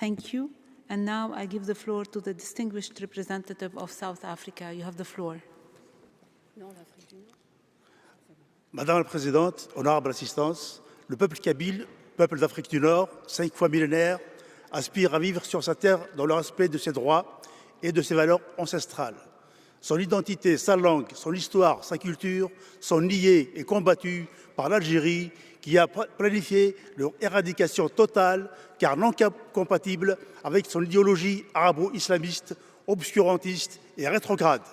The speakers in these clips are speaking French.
Thank you. And now I give the floor to the distinguished representative of South Africa. You have the floor. Madame la Présidente, honorable assistance, le peuple kabyle, peuple d'Afrique du Nord, 5 fois millénaire, aspire à vivre sur sa terre dans le respect de ses droits et de ses valeurs ancestrales. Son identité, sa langue, son histoire, sa culture sont niées et combattues par l'Algérie qui a planifié leur éradication totale car non compatible avec son idéologie arabo-islamiste, obscurantiste et rétrograde.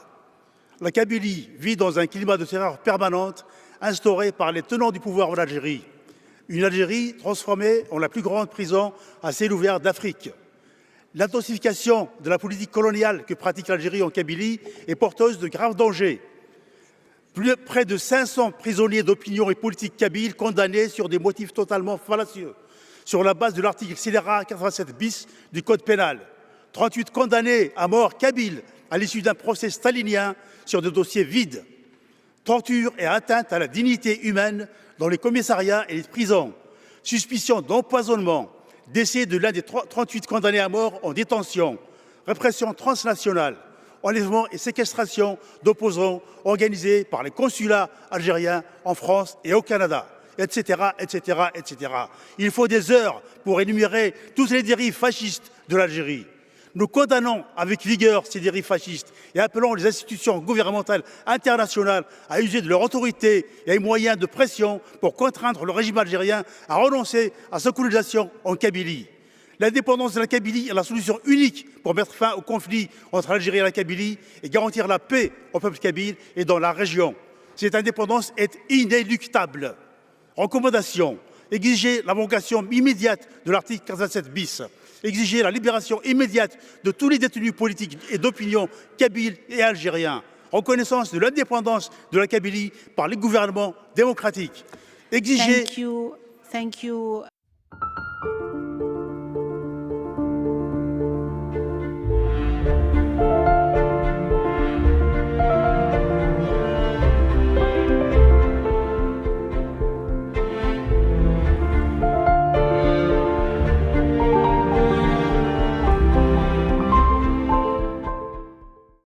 La Kabylie vit dans un climat de terreur permanente instauré par les tenants du pouvoir en Algérie. Une Algérie transformée en la plus grande prison à ciel ouvert d'Afrique. L'intensification de la politique coloniale que pratique l'Algérie en Kabylie est porteuse de graves dangers. Près de 500 prisonniers d'opinion et politique kabyles condamnés sur des motifs totalement fallacieux, sur la base de l'article scélérat 87 bis du Code pénal. 38 condamnés à mort kabyles à l'issue d'un procès stalinien sur des dossiers vides. Torture et atteinte à la dignité humaine dans les commissariats et les prisons. Suspicion d'empoisonnement. Décès de l'un des 38 condamnés à mort en détention. Répression transnationale. Enlèvement et séquestration d'opposants organisés par les consulats algériens en France et au Canada, etc., etc., etc. Il faut des heures pour énumérer toutes les dérives fascistes de l'Algérie. Nous condamnons avec vigueur ces dérives fascistes et appelons les institutions gouvernementales internationales à user de leur autorité et des moyens de pression pour contraindre le régime algérien à renoncer à sa colonisation en Kabylie. L'indépendance de la Kabylie est la solution unique pour mettre fin au conflit entre l'Algérie et la Kabylie et garantir la paix au peuple kabyle et dans la région. Cette indépendance est inéluctable. Recommandation, exiger l'abrogation immédiate de l'article 87 bis. Exiger la libération immédiate de tous les détenus politiques et d'opinion kabyles et algériens. Reconnaissance de l'indépendance de la Kabylie par les gouvernements démocratiques. Exiger... Thank you.